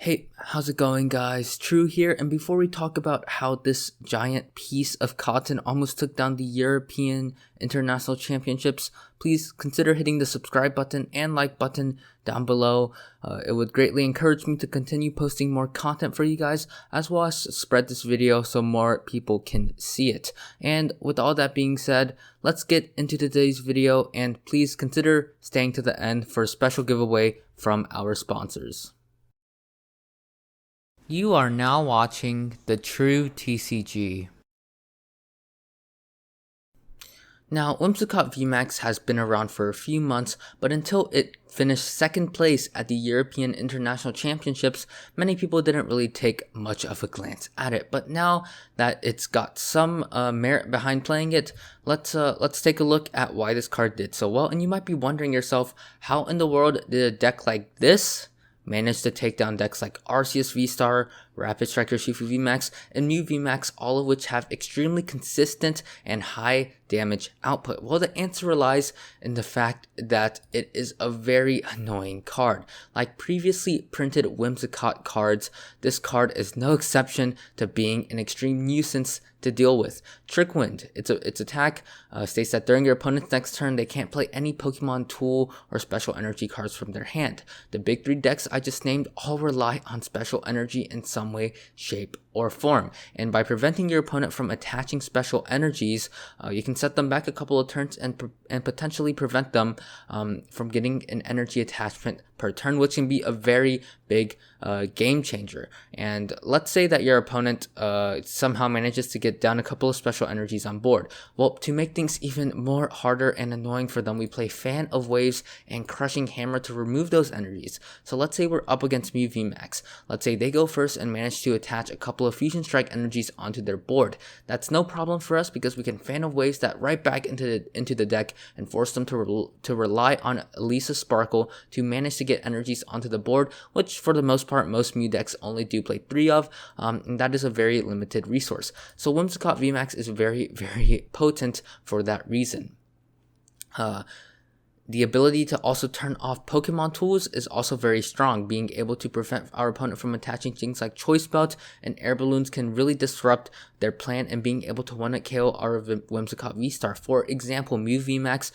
Hey, how's it going guys? True here, and before we talk about how this giant piece of cotton almost took down the European International Championships, please consider hitting the subscribe button and like button down below. It would greatly encourage me to continue posting more content for you guys, as well as spread this video so more people can see it. And with all that being said, let's get into today's video, and please consider staying to the end for a special giveaway from our sponsors. You are now watching the True TCG. Now, Whimsicott VMAX has been around for a few months, but until it finished second place at the European International Championships, many people didn't really take much of a glance at it. But now that it's got some merit behind playing it, let's take a look at why this card did so well. And you might be wondering yourself, how in the world did a deck like this managed to take down decks like Arceus V-Star, Rapid Striker Shifu VMAX, and Mew VMAX, all of which have extremely consistent and high damage output? Well, the answer lies in the fact that it is a very annoying card. Like previously printed Whimsicott cards, this card is no exception to being an extreme nuisance to deal with. Trick Wind, its attack states that during your opponent's next turn, they can't play any Pokemon tool or special energy cards from their hand. The big three decks I just named all rely on special energy in some way, shape, or form, and by preventing your opponent from attaching special energies, you can set them back a couple of turns and potentially prevent them from getting an energy attachment per turn, which can be a very big game changer. And let's say that your opponent somehow manages to get down a couple of special energies on board. Well, to make things even more harder and annoying for them, we play Fan of Waves and Crushing Hammer to remove those energies. So let's say we're up against Mew VMAX. Let's say they go first and manage to attach a couple of Fusion Strike energies onto their board. That's no problem for us because we can Fan of Waves that right back into the deck and force them to rely on Elisa Sparkle to manage to get energies onto the board, which for the most part most Mew decks only do play 3 of, and that is a very limited resource. So Whimsicott VMAX is very, very potent for that reason. The ability to also turn off Pokemon tools is also very strong. Being able to prevent our opponent from attaching things like Choice Belt and Air Balloons can really disrupt their plan, and being able to one-hit KO our Whimsicott V-Star. For example, Mew VMAX,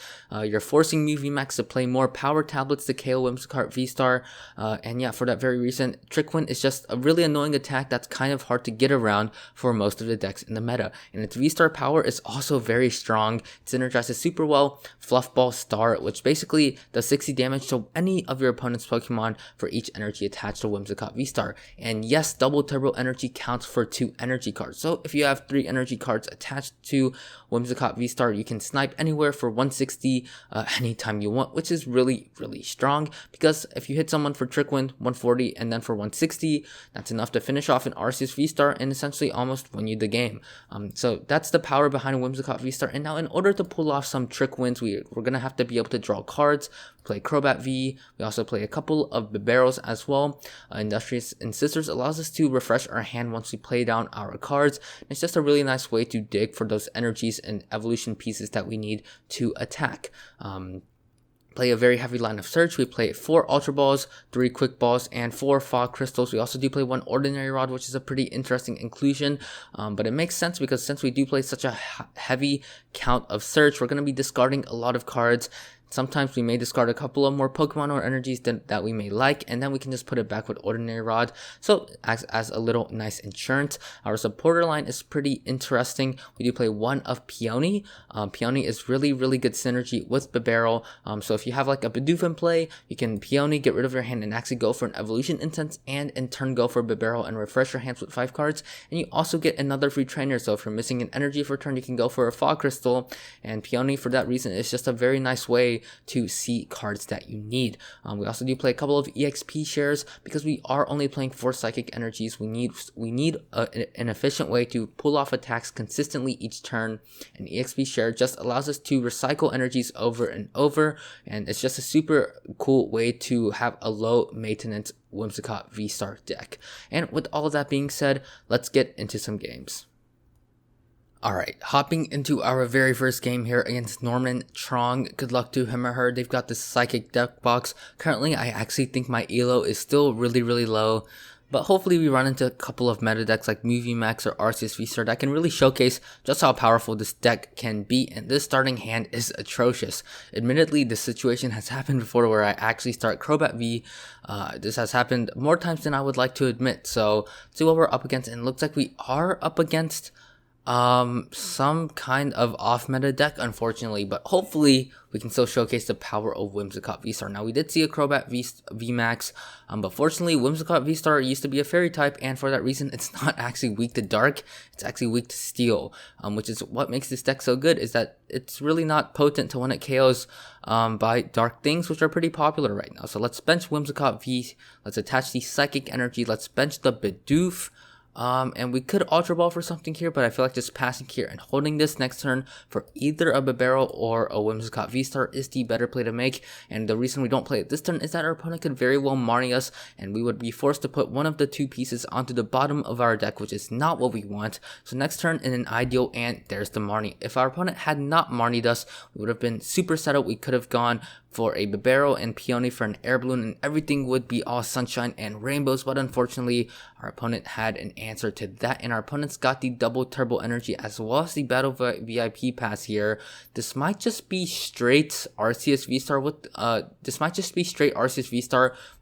you're forcing Mew VMAX to play more power tablets to KO Whimsicott V-Star, and yeah, for that very reason, Trick Wind is just a really annoying attack that's kind of hard to get around for most of the decks in the meta. And its V-Star power is also very strong. It synergizes super well Fluffball Star, which basically does 60 damage to any of your opponent's Pokemon for each energy attached to Whimsicott V-Star. And yes, double turbo energy counts for 2 energy cards. So if you have 3 energy cards attached to Whimsicott V-Star, you can snipe anywhere for 160 anytime you want, which is really, really strong, because if you hit someone for Trick Wind 140 and then for 160, that's enough to finish off an Arceus V-Star and essentially almost win you the game. So that's the power behind Whimsicott V-Star. And now in order to pull off some Trick Winds, we're going to have to be able to draw cards. We play Crobat V, we also play a couple of Bibarels as well. Industrious Incisors allows us to refresh our hand once we play down our cards. It's just a really nice way to dig for those energies and evolution pieces that we need to attack. Play a very heavy line of search. We play 4 Ultra Balls, 3 Quick Balls, and 4 Fog Crystals. We also do play 1 Ordinary Rod, which is a pretty interesting inclusion, but it makes sense because since we do play such a heavy count of search, we're going to be discarding a lot of cards. Sometimes we may discard a couple of more Pokemon or energies that we may like, and then we can just put it back with Ordinary Rod. So as a little nice insurance. Our supporter line is pretty interesting. We do play 1 of Peony. Peony is really, really good synergy with Bibarel. So if you have like a Bidoof in play, you can Peony, get rid of your hand, and actually go for an Evolution Incense, and in turn go for Bibarel and refresh your hands with 5 cards. And you also get another free trainer. So if you're missing an energy for a turn, you can go for a Fog Crystal, and Peony for that reason is just a very nice way to see cards that you need. We also do play a couple of EXP shares because we are only playing 4 psychic energies. We need an efficient way to pull off attacks consistently each turn. An EXP share just allows us to recycle energies over and over, and it's just a super cool way to have a low maintenance Whimsicott V-Star deck. And with all of that being said, let's get into some games. Alright, hopping into our very first game here against Norman Trong. Good luck to him or her. They've got this Psychic deck box. Currently, I actually think my elo is still really, really low. But hopefully we run into a couple of meta decks like Mew VMAX or Arceus VSTAR that can really showcase just how powerful this deck can be, and this starting hand is atrocious. Admittedly, this situation has happened before where I actually start Crobat V. This has happened more times than I would like to admit, so let's see what we're up against, and it looks like we are up against some kind of off meta deck, unfortunately, but hopefully we can still showcase the power of Whimsicott VSTAR. Now, we did see a Crobat VMAX, but fortunately Whimsicott VSTAR used to be a fairy type, and for that reason it's not actually weak to dark, it's actually weak to steel, which is what makes this deck so good, is that it's really not potent to when it KOs by dark things, which are pretty popular right now. So let's bench Whimsicott V, let's attach the Psychic Energy, let's bench the Bidoof. And we could Ultra Ball for something here, but I feel like just passing here and holding this next turn for either a Bibarel or a Whimsicott VSTAR is the better play to make. And the reason we don't play it this turn is that our opponent could very well Marnie us, and we would be forced to put one of the two pieces onto the bottom of our deck, which is not what we want. So next turn in an ideal, and there's the Marnie. If our opponent had not Marnied us, we would have been super settled. We could have gone for a Bibarel and Peony for an Air Balloon, and everything would be all sunshine and rainbows, but unfortunately our opponent had an answer to that, and our opponent's got the double turbo energy as well as the battle VIP pass here. This might just be straight Arceus VSTAR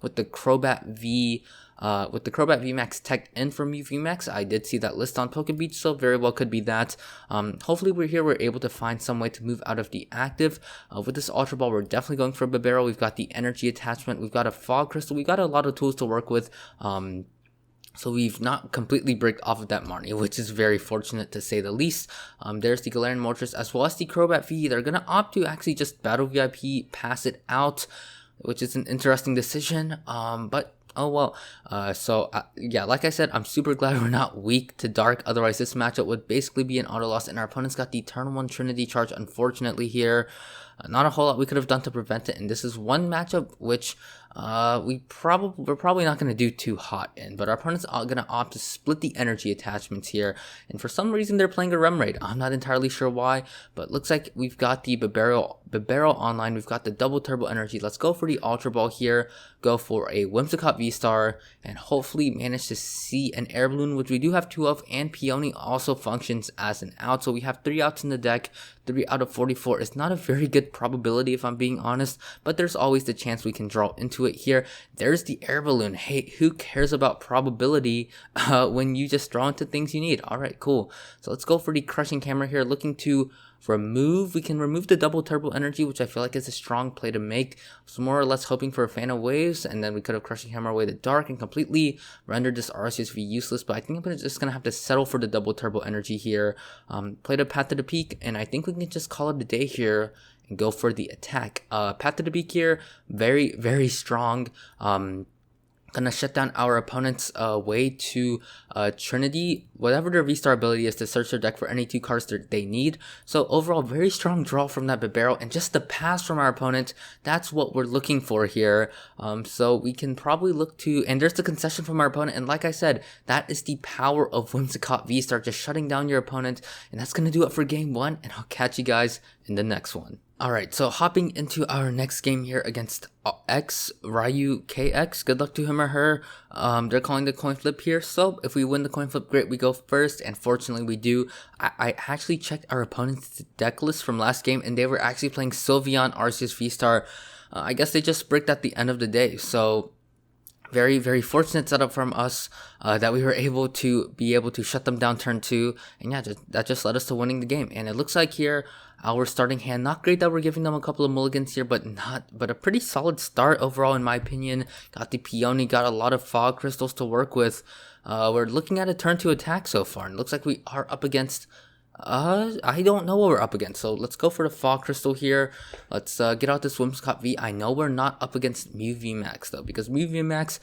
with the Crobat V VMAX tech in from Mew VMAX. I did see that list on Pokebeach, so very well could be that. Hopefully we're able to find some way to move out of the active. With this Ultra Ball, we're definitely going for Bibarel. We've got the energy attachment, we've got a Fog Crystal, we've got a lot of tools to work with. So we've not completely bricked off of that Marnie, which is very fortunate to say the least. There's the Galarian Moltres as well as the Crobat V. They're going to opt to actually just Battle VIP, pass it out, which is an interesting decision, but oh well. Yeah, like I said, I'm super glad we're not weak to dark, otherwise this matchup would basically be an auto loss, and our opponent's got the turn 1 Trinity charge, unfortunately here. Not a whole lot we could have done to prevent it, and this is one matchup which we're probably not going to do too hot in, but our opponent's going to opt to split the energy attachments here, and for some reason they're playing a Rem Raid. I'm not entirely sure why, but looks like we've got the Bibarel online, we've got the double turbo energy. Let's go for the Ultra Ball here, go for a Whimsicott VSTAR, and hopefully manage to see an Air Balloon, which we do have 2 of, and Peony also functions as an out, so we have 3 outs in the deck. 3 out of 44 is not a very good probability if I'm being honest, but there's always the chance we can draw into it here. There's the Air Balloon. Hey, who cares about probability when you just draw into things you need? Alright, cool. So let's go for the Crushing Camera here, looking to we can remove the double turbo energy, which I feel like is a strong play to make. So more or less hoping for a Fan of Waves, and then we could have Crushing Hammer away the dark and completely rendered this Arceus V useless, but I think I'm just gonna have to settle for the double turbo energy here. Played a Path to the Peak, and I think we can just call it a day here and go for the attack. Path to the Peak here, very, very strong. Gonna shut down our opponent's way to Trinity, whatever their V-Star ability is, to search their deck for any 2 cards that they need. So overall, very strong draw from that Bibarel, and just the pass from our opponent, that's what we're looking for here. So we can probably look to, and there's the concession from our opponent, and like I said, that is the power of Whimsicott V-Star, just shutting down your opponent, and that's gonna do it for game 1, and I'll catch you guys in the next one. Alright, so hopping into our next game here against Ryu KX. Good luck to him or her. They're calling the coin flip here, so if we win the coin flip, great, we go first, and fortunately we do. I actually checked our opponent's deck list from last game, and they were actually playing Sylveon, Arceus VSTAR. I guess they just bricked at the end of the day, so very, very fortunate setup from us that we were able to shut them down turn 2, and yeah, that just led us to winning the game. And it looks like here our starting hand, not great that we're giving them a couple of mulligans here, but a pretty solid start overall in my opinion. Got the Peony, got a lot of Fog Crystals to work with. We're looking at a turn 2 attack so far, and it looks like we are up against I don't know what we're up against, so let's go for the Fog Crystal here. Let's get out this Whimsicott V. I know we're not up against Mew VMAX though, because Mew VMAX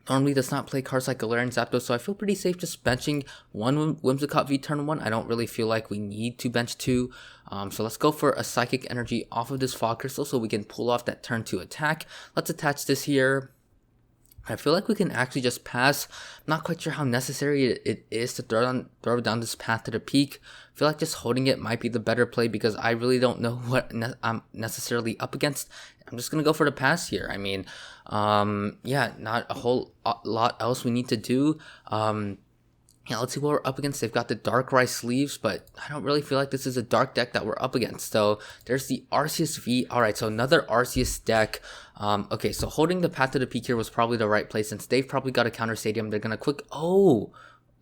normally does not play cards like Galarian Zapdos, so I feel pretty safe just benching one Whimsicott V turn 1. I don't really feel like we need to bench 2. So let's go for a Psychic Energy off of this Fog Crystal so we can pull off that turn 2 attack. Let's attach this here. I feel like we can actually just pass. I'm not quite sure how necessary it is to throw down this path to the peak. I feel like just holding it might be the better play because I really don't know what I'm necessarily up against. I'm just gonna go for the pass here. I mean, yeah, not a whole lot else we need to do. Yeah, let's see what we're up against. They've got the Darkrai sleeves, but I don't really feel like this is a dark deck that we're up against. So there's the Arceus V. Alright, so another Arceus deck. Okay, so holding the path to the peak here was probably the right play since they've probably got a counter stadium. They're gonna quick. Oh!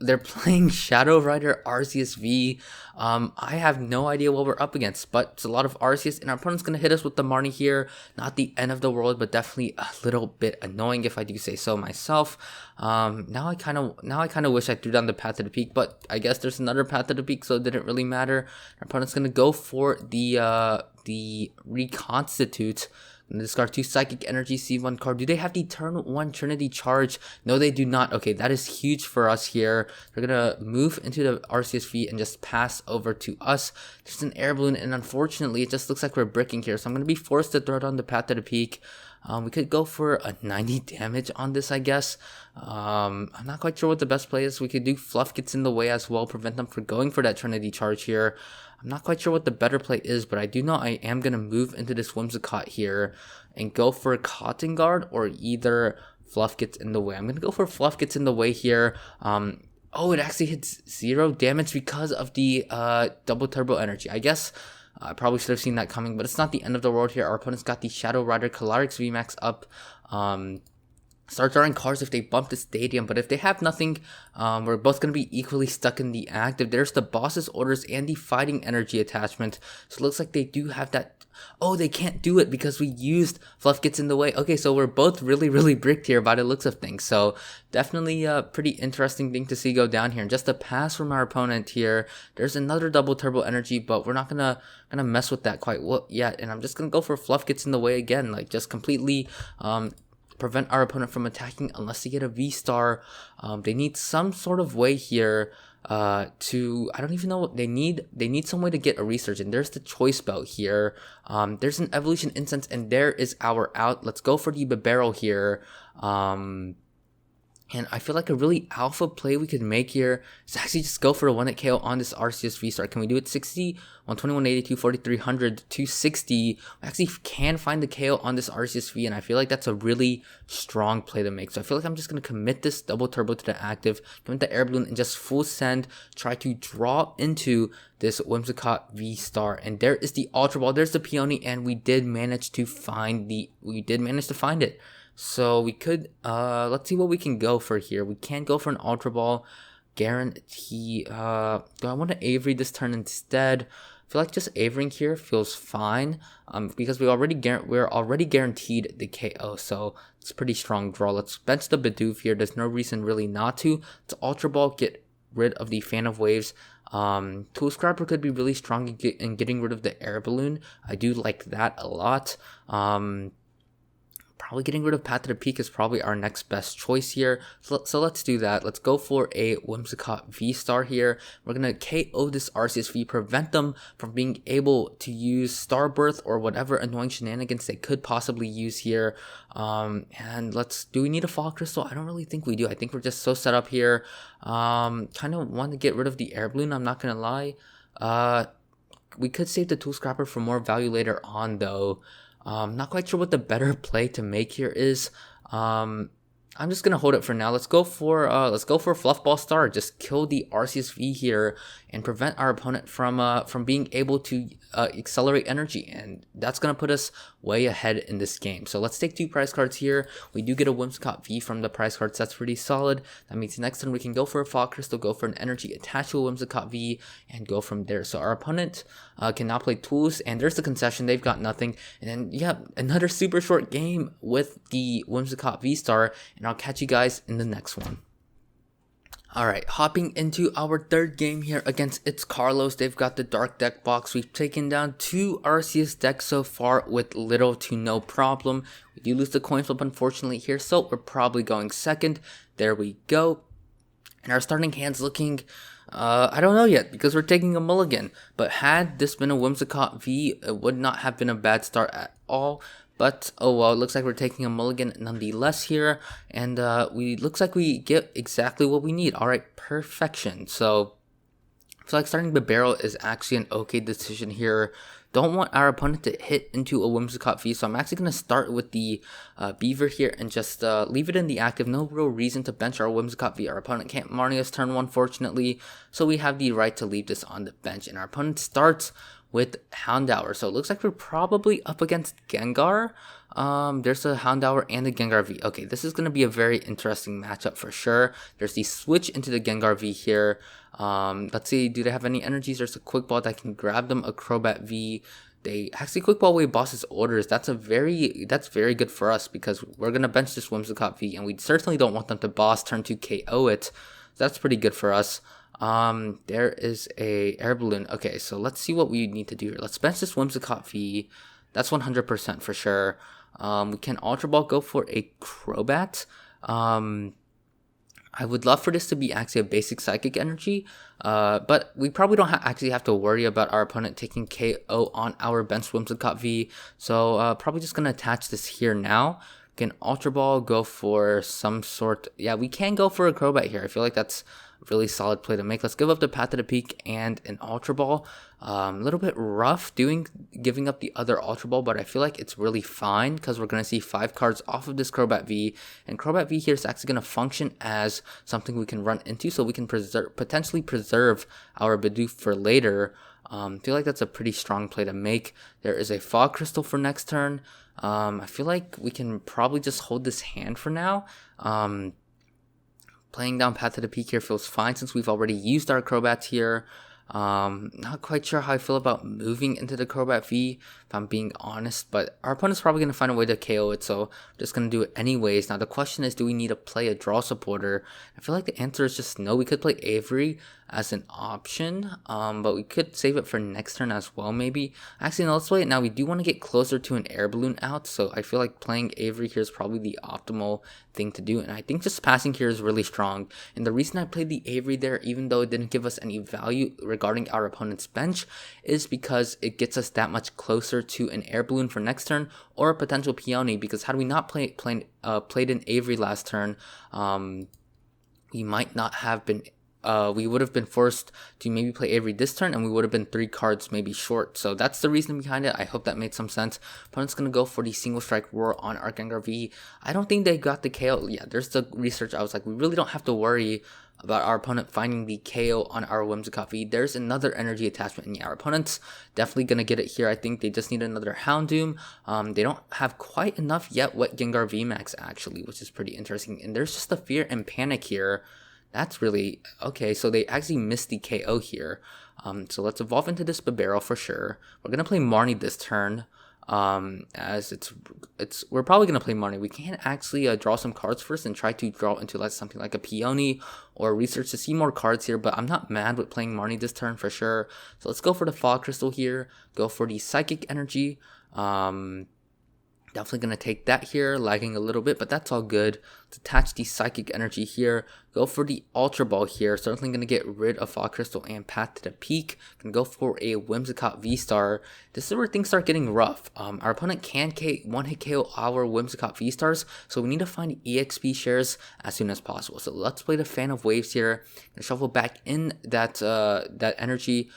They're playing Shadow Rider Arceus V. I have no idea what we're up against, but it's a lot of Arceus, and our opponent's gonna hit us with the Marnie here. Not the end of the world, but definitely a little bit annoying if I do say so myself. Now I kind of wish I threw down the path to the peak, but I guess there's another path to the peak, so it didn't really matter. Our opponent's gonna go for the Reconstitute. And discard 2 Psychic Energy, C1 card. Do they have the turn 1 Trinity Charge? No, they do not. Okay, that is huge for us here. They're gonna move into the Arceus V and just pass over to us. There's an Air Balloon, and unfortunately, it just looks like we're bricking here. So I'm gonna be forced to throw down the path to the peak. We could go for a 90 damage on this, I guess. I'm not quite sure what the best play is. We could do Fluff Gets in the Way as well, prevent them from going for that Trinity Charge here. I'm not quite sure what the better play is, but I do know I am going to move into this Whimsicott here and go for a Cotton Guard or either Fluff Gets in the Way. I'm going to go for Fluff Gets in the Way here. Oh, it actually hits 0 damage because of the double turbo energy. I guess I probably should have seen that coming, but it's not the end of the world here. Our opponent's got the Shadow Rider Calyrex VMAX up. Start drawing cards if they bump the stadium, but if they have nothing, we're both going to be equally stuck in the active. There's the Boss's Orders and the Fighting Energy attachment, so it looks like they do have that. Oh, they can't do it because we used Fluff Gets in the Way. Okay, so we're both really bricked here by the looks of things, so definitely a pretty interesting thing to see go down here. And just a pass from our opponent here. There's another double turbo energy, but we're not gonna mess with that quite yet, and I'm just gonna go for Fluff Gets in the Way again, like just completely prevent our opponent from attacking unless they get a V-Star. They need some sort of way here to, I don't even know what they need. They need some way to get a research, and there's the Choice Belt here. There's an Evolution Incense, and there is our out. Let's go for the Bibarel here. And I feel like a really alpha play we could make here is actually just go for a 1-hit KO on this Arceus V-Star. Can we do it? 60, 121, 82, 4300, 260. We actually can find the KO on this Arceus V, and I feel like that's a really strong play to make. So I feel like I'm just going to commit this double turbo to the active, commit the Air Balloon, and just full send, try to draw into this Whimsicott V-Star. And there is the Ultra Ball. There's the Peony, and we did manage to find it. So we could, let's see what we can go for here. We can go for an Ultra Ball. Guarantee, do I want to Avery this turn instead? I feel like just Averying here feels fine, because we're already guaranteed the KO, so it's a pretty strong draw. Let's bench the Bidoof here. There's no reason really not to. It's Ultra Ball, get rid of the Fan of Waves. Tool Scrapper could be really strong in getting rid of the Air Balloon. I do like that a lot. Probably getting rid of Path to the Peak is probably our next best choice here. So let's do that. Let's go for a Whimsicott V-Star here. We're going to KO this Arceus V, prevent them from being able to use Star Birth or whatever annoying shenanigans they could possibly use here. And do we need a Fog Crystal? I don't really think we do. I think we're just so set up here. Kind of want to get rid of the Air Balloon, I'm not going to lie. We could save the Tool Scrapper for more value later on though. Not quite sure what the better play to make here is. I'm just gonna hold it for now. Let's go for Fluff Ball Star. Just kill the Arceus V here and prevent our opponent from being able to accelerate energy, and that's gonna put us way ahead in this game. So let's take 2 prize cards here. We do get a Whimsicott V from the prize cards. That's pretty solid. That means next turn we can go for a Fog Crystal, go for an energy, attach to a Whimsicott V, and go from there. So our opponent can now play tools, and there's the concession. They've got nothing, and then yeah, another super short game with the Whimsicott V-Star, and I'll catch you guys in the next one. Alright, hopping into our third game here against It's Carlos. They've got the Dark Deck box. We've taken down 2 Arceus decks so far with little to no problem. We do lose the coin flip unfortunately here, so we're probably going second. There we go. And our starting hand's looking, I don't know yet because we're taking a mulligan. But had this been a Whimsicott V, it would not have been a bad start at all. But oh well, it looks like we're taking a mulligan nonetheless here, and looks like we get exactly what we need. All right, perfection. So I feel like starting Bibarel is actually an okay decision here. Don't want our opponent to hit into a Whimsicott V, so I'm actually going to start with the Beaver here and just leave it in the active. No real reason to bench our Whimsicott V. Our opponent can't Marnie us turn 1, fortunately, so we have the right to leave this on the bench. And our opponent starts with Houndour, so it looks like we're probably up against Gengar. There's a Houndour and a Gengar V. Okay, this is going to be a very interesting matchup for sure. There's the switch into the Gengar V here. Let's see, do they have any energies? There's a Quick Ball that can grab them, a Crobat V. They actually Quick Ball away boss's orders. That's very good for us because we're gonna bench this Whimsicott V, and we certainly don't want them to boss turn to KO it. So that's pretty good for us. There is a Air Balloon. Okay, so let's see what we need to do here. Let's bench this Whimsicott V. That's 100% for sure. We can Ultra Ball, go for a Crobat. I would love for this to be actually a basic Psychic Energy, but we probably don't actually have to worry about our opponent taking KO on our bench Whimsicott V, so probably just going to attach this here now. We can Ultra Ball, go for some sort, yeah, we can go for a Crobat here. I feel like that's a really solid play to make. Let's give up the Path to the Peak and an Ultra Ball. A little bit rough giving up the other Ultra Ball, but I feel like it's really fine because we're going to see 5 cards off of this Crobat V, and Crobat V here is actually going to function as something we can run into, so we can potentially preserve our Bidoof for later. I feel like that's a pretty strong play to make. There is a Fog Crystal for next turn. I feel like we can probably just hold this hand for now. Playing down Path to the Peak here feels fine since we've already used our Crobats here. Not quite sure how I feel about moving into the Crobat V, if I'm being honest, but our opponent's probably going to find a way to KO it, so I'm just going to do it anyways. Now the question is, do we need to play a draw supporter? I feel like the answer is just no. We could play Avery as an option, but we could save it for next turn as well, maybe. Actually, no, let's play it now. We do want to get closer to an Air Balloon out, so I feel like playing Avery here is probably the optimal thing to do, and I think just passing here is really strong. And the reason I played the Avery there, even though it didn't give us any value regarding our opponent's bench, is because it gets us that much closer to an Air Balloon for next turn or a potential Peony, because had we not played an Avery last turn, we might not have been we would have been forced to maybe play Avery this turn, and we would have been 3 cards maybe short. So that's the reason behind it. I hope that made some sense. Opponent's going to go for the single strike roar on our Gengar V. I don't think they got the KO. Yeah, there's the research. I was like, we really don't have to worry about our opponent finding the KO on our Whimsicott V. There's another energy attachment, and yeah, our opponent's definitely going to get it here. I think they just need another Houndoom. They don't have quite enough yet with Gengar VMAX, actually, which is pretty interesting. And there's just the Fear and Panic here. That's really okay. So they actually missed the KO here. So let's evolve into this Bibarel for sure. We're gonna play Marnie this turn. As we're probably gonna play Marnie. We can actually draw some cards first and try to draw into something like a Peony or research to see more cards here. But I'm not mad with playing Marnie this turn for sure. So let's go for the Fog Crystal here. Go for the Psychic Energy. Definitely going to take that here, lagging a little bit, but that's all good. Let's attach the Psychic Energy here. Go for the Ultra Ball here. Certainly going to get rid of Fog Crystal and Path to the Peak. Can go for a Whimsicott V-Star. This is where things start getting rough. Our opponent can one-hit KO our Whimsicott V-Stars, so we need to find EXP shares as soon as possible. So let's play the Fan of Waves here and shuffle back in that energy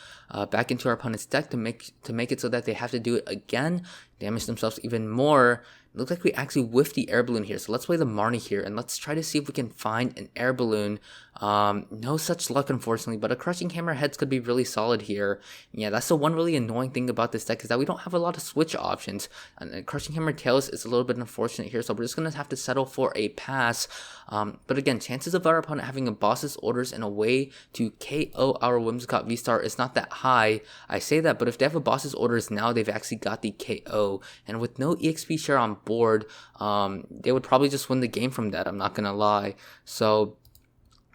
back into our opponent's deck to make it so that they have to do it again, damage themselves even more. It looks like we actually whiffed the Air Balloon here, so let's play the Marnie here, and let's try to see if we can find an Air Balloon. No such luck, unfortunately, but a Crushing Hammer Heads could be really solid here. Yeah, that's the one really annoying thing about this deck, is that we don't have a lot of switch options, and Crushing Hammer Tails is a little bit unfortunate here, so we're just going to have to settle for a pass. But again, chances of our opponent having a boss's orders in a way to KO our Whimsicott V-Star is not that high. I say that, but if they have a boss's orders now, they've actually got the KO, and with no EXP share on board, they would probably just win the game from that, I'm not gonna lie. So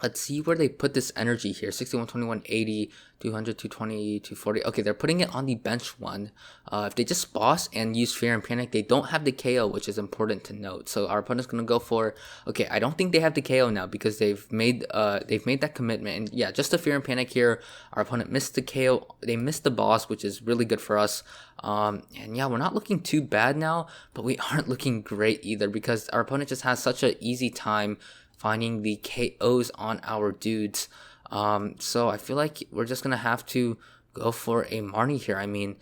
let's see where they put this energy here. 61, 21, 80, 200, 220, 240. Okay, they're putting it on the bench one. If they just boss and use Fear and Panic, they don't have the KO, which is important to note. So our opponent's gonna go for, okay, I don't think they have the KO now because they've made that commitment. And yeah, just the Fear and Panic here. Our opponent missed the KO. They missed the boss, which is really good for us. And yeah, we're not looking too bad now, but we aren't looking great either because our opponent just has such an easy time finding the KOs on our dudes. So I feel like we're just gonna have to go for a Marnie here. I mean,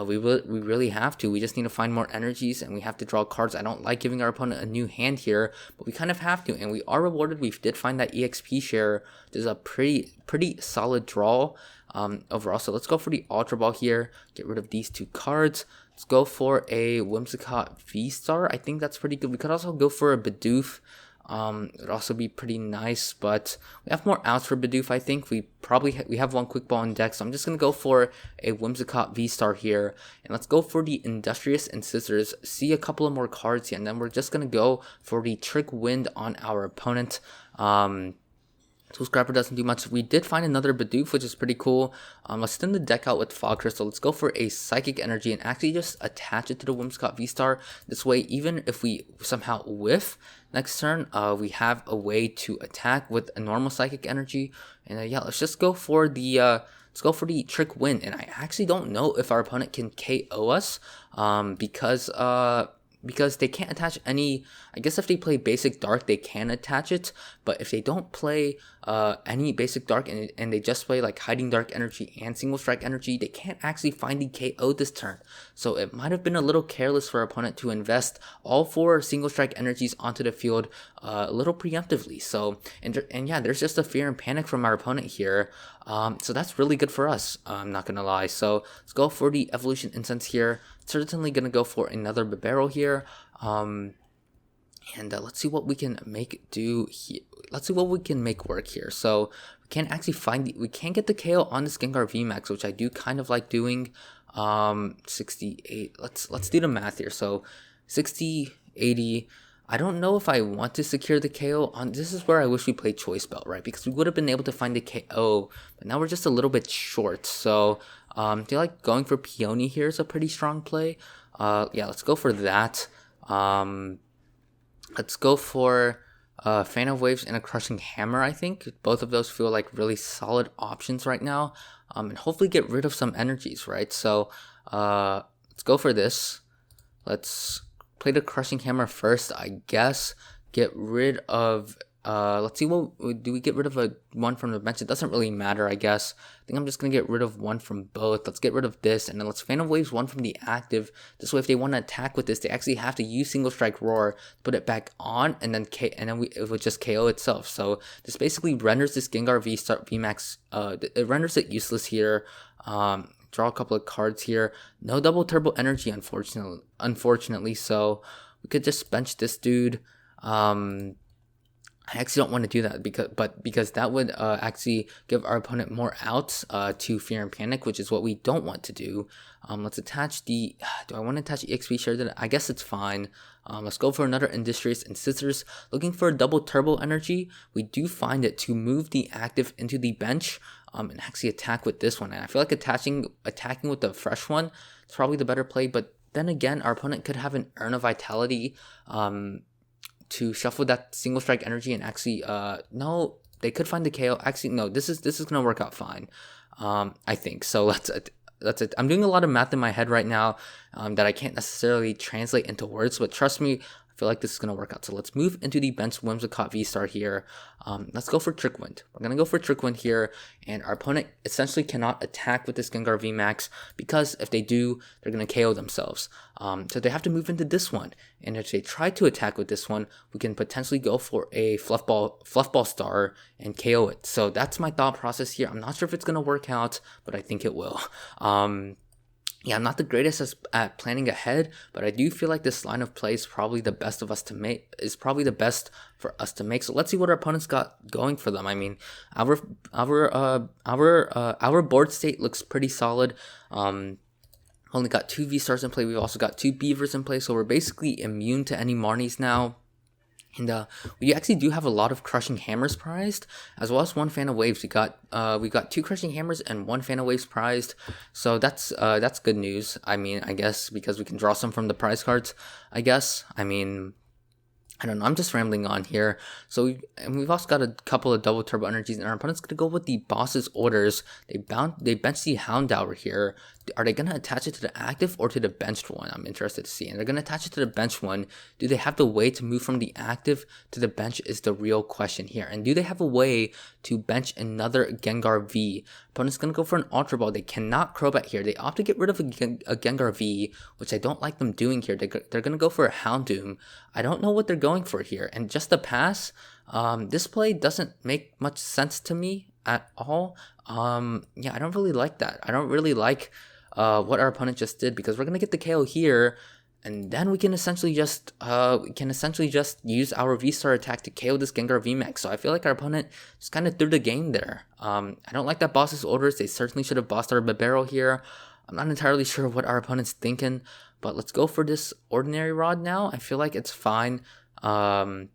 we really have to. We just need to find more energies and we have to draw cards. I don't like giving our opponent a new hand here, but we kind of have to, and we are rewarded. We did find that EXP share. There's a pretty solid draw overall. So let's go for the Ultra Ball here. Get rid of these two cards. Let's go for a Whimsicott VSTAR. I think that's pretty good. We could also go for a Bidoof. It would also be pretty nice, but we have more outs for Bidoof. I think we have one quick ball in deck, so I'm just gonna go for a Whimsicott V-Star here, and let's go for the Industrious and Scissors. See a couple of more cards here, and then we're just gonna go for the Trick Wind on our opponent. Tool Scrapper doesn't do much. We did find another Bidoof, which is pretty cool. Let's thin the deck out with Fog Crystal. Let's go for a Psychic Energy and actually just attach it to the Whimsicott V-Star. This way, even if we somehow whiff next turn, we have a way to attack with a normal Psychic Energy. And yeah, let's just go for the Trick Wind. And I actually don't know if our opponent can KO us because they can't attach any. I guess if they play Basic Dark, they can attach it, but if they don't play any Basic Dark and they just play like Hiding Dark Energy and Single Strike Energy, they can't actually find the KO this turn. So it might have been a little careless for our opponent to invest all 4 Single Strike Energies onto the field a little preemptively. So and yeah, there's just a Fear and Panic from our opponent here. So that's really good for us, I'm not gonna lie. So let's go for the Evolution Incense here. Certainly gonna go for another Bibarel here. And let's see what we can make do here. Let's see what we can make work here. So we can't actually we can't get the KO on this Gengar VMAX, which I do kind of like doing. 68. Let's do the math here. So 60, 80. I don't know if I want to secure the KO on. This is where I wish we played Choice Belt, right? Because we would have been able to find the KO, but now we're just a little bit short. So I feel like going for Peony here is a pretty strong play. Yeah, let's go for that. Let's go for Fan of Waves and a Crushing Hammer. I think both of those feel like really solid options right now, and hopefully get rid of some energies, right? So let's go for this. Let's play the Crushing Hammer first, I guess. Get rid of let's see, what do we get rid of? One from the bench? It doesn't really matter, I guess. I think I'm just gonna get rid of one from both. Let's get rid of this, and then let's Fan of Waves one from the active. This way, if they want to attack with this, they actually have to use Single Strike Roar, put it back on, and then it would just KO itself. So this basically renders this Gengar VMAX. It renders it useless here. Draw a couple of cards here. No double turbo energy, unfortunately. So we could just bench this dude. I actually don't want to do that because that would actually give our opponent more outs to Fear and Panic, which is what we don't want to do. Let's attach the. Do I want to attach EXP share? I guess it's fine. Let's go for another Industrious and Scissors. Looking for a double turbo energy. We do find it to move the active into the bench and actually attack with this one. And I feel like attacking with the fresh one is probably the better play. But then again, our opponent could have an Urn of Vitality to shuffle that Single Strike Energy and actually no, they could find the KO. Actually, no, this is gonna work out fine. I think so. That's it. I'm doing a lot of math in my head right now that I can't necessarily translate into words, but trust me, I feel like this is going to work out. So let's move into the bench Whimsicott V-Star here. Let's go for Trick Wind. We're going to go for Trick Wind here, and our opponent essentially cannot attack with this Gengar VMAX because if they do, they're going to KO themselves. So they have to move into this one, and if they try to attack with this one, we can potentially go for a Fluff Ball Star and KO it. So that's my thought process here. I'm not sure if it's going to work out, but I think it will. Yeah, I'm not the greatest at planning ahead, but I do feel like this line of play is probably the best for us to make. So let's see what our opponents got going for them. I mean, our board state looks pretty solid. Only got 2 V-Stars in play. We've also got 2 Beavers in play, so we're basically immune to any Marnies now. And we actually do have a lot of crushing hammers prized, as well as one Fan of Waves. We got 2 crushing hammers and 1 Fan of Waves prized, so that's good news. I mean, I guess because we can draw some from the prize cards. I guess. I mean, I don't know, I'm just rambling on here. So we've also got a couple of double turbo energies, and our opponent's gonna go with the boss's orders. They bench the Houndour here. Are they gonna attach it to the active or to the benched one? I'm interested to see. And they're gonna attach it to the benched one. Do they have the way to move from the active to the bench is the real question here. And do they have a way to bench another Gengar V? Opponent's gonna go for an Ultra Ball. They cannot Crobat here. They opt to get rid of a Gengar V, which I don't like them doing here. They're gonna go for a Houndoom. I don't know what they're going for here. And just the pass, this play doesn't make much sense to me at all. Yeah, I don't really like that. I don't really like what our opponent just did, because we're gonna get the KO here, and then we can essentially just use our V-Star attack to KO this Gengar VMAX. So I feel like our opponent just kind of threw the game there. I don't like that boss's orders. They certainly should have bossed our Bibarel here. I'm not entirely sure what our opponent's thinking, but let's go for this Ordinary Rod now. I feel like it's fine. Yeah,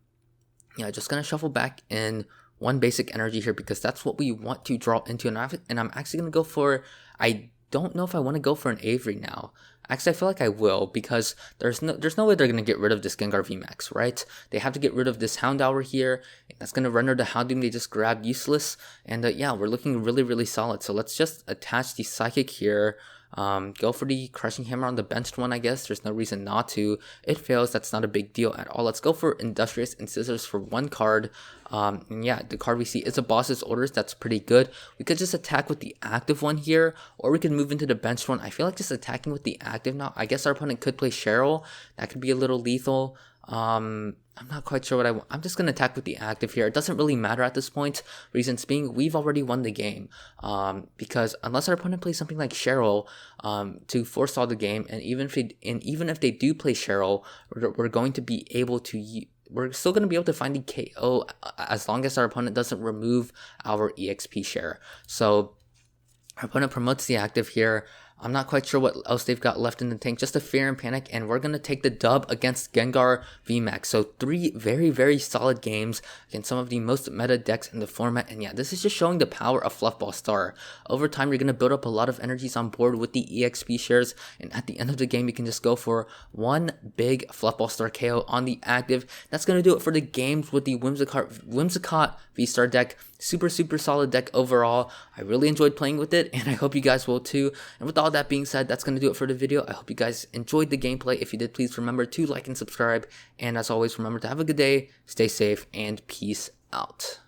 just gonna shuffle back in 1 basic energy here, because that's what we want to draw into. And I'm actually gonna go for, I don't know if I want to go for an Avery now. Actually, I feel like I will, because there's no way they're gonna get rid of this Gengar VMAX, right? They have to get rid of this Houndour here. That's gonna render the Houndoom they just grabbed useless. And yeah, we're looking really solid. So let's just attach the Psychic here. Go for the crushing hammer on the benched one, I guess. There's no reason not to. It fails, that's not a big deal at all. Let's go for Industrious Incisors for 1 card. And yeah, the card we see is a boss's orders. That's pretty good. We could just attack with the active one here, or we could move into the benched one. I feel like just attacking with the active now. I guess our opponent could play Cheryl. That could be a little lethal. I'm not quite sure what I want. I'm just going to attack with the active here. It doesn't really matter at this point. Reasons being, we've already won the game. Because unless our opponent plays something like Cheryl to forestall the game, and even if they do play Cheryl, we're going to be able to... We're still going to be able to find the KO as long as our opponent doesn't remove our EXP share. So our opponent promotes the active here. I'm not quite sure what else they've got left in the tank. Just a Fear and Panic, and we're going to take the dub against Gengar VMAX. So 3 very solid games against some of the most meta decks in the format. And yeah, this is just showing the power of Fluffball Star. Over time, you're going to build up a lot of energies on board with the EXP shares. And at the end of the game, you can just go for 1 big Fluffball Star KO on the active. That's going to do it for the games with the Whimsicott VSTAR deck. Super solid deck overall. I really enjoyed playing with it, and I hope you guys will too. And with all that being said, that's going to do it for the video. I hope you guys enjoyed the gameplay. If you did, please remember to like and subscribe. And as always, remember to have a good day, stay safe, and peace out.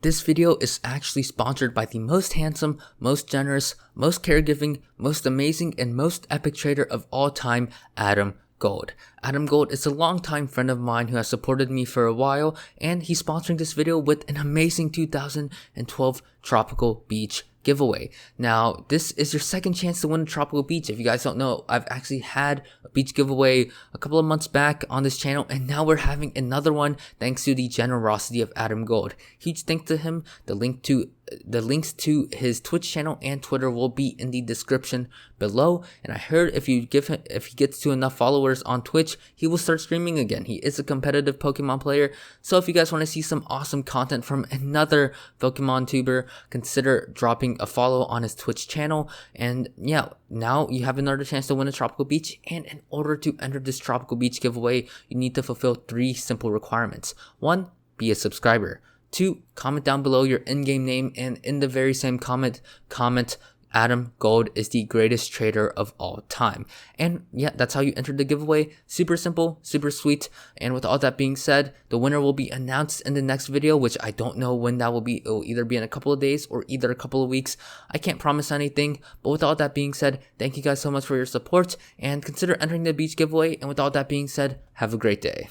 This video is actually sponsored by the most handsome, most generous, most caregiving, most amazing, and most epic trader of all time, Adam Gold. Adam Gold is a longtime friend of mine who has supported me for a while, and he's sponsoring this video with an amazing 2012 Tropical Beach giveaway. Now, this is your second chance to win a Tropical Beach. If you guys don't know, I've actually had a beach giveaway a couple of months back on this channel, and now we're having another one thanks to the generosity of Adam Gold. Huge thanks to him. The links to his Twitch channel and Twitter will be in the description below. And I heard if he gets to enough followers on Twitch, he will start streaming again. He is a competitive Pokemon player, so if you guys want to see some awesome content from another Pokemon tuber, consider dropping a follow on his Twitch channel. And yeah, now you have another chance to win a Tropical Beach. And in order to enter this Tropical Beach giveaway, you need to fulfill 3 simple requirements. 1, be a subscriber. 2, comment down below your in-game name, and in the very same comment Adam Gold is the greatest trader of all time. And yeah, that's how you enter the giveaway. Super simple, super sweet. And with all that being said, the winner will be announced in the next video, which I don't know when that will be. It will either be in a couple of days or either a couple of weeks. I can't promise anything, but with all that being said, thank you guys so much for your support, and consider entering the beach giveaway. And with all that being said, have a great day.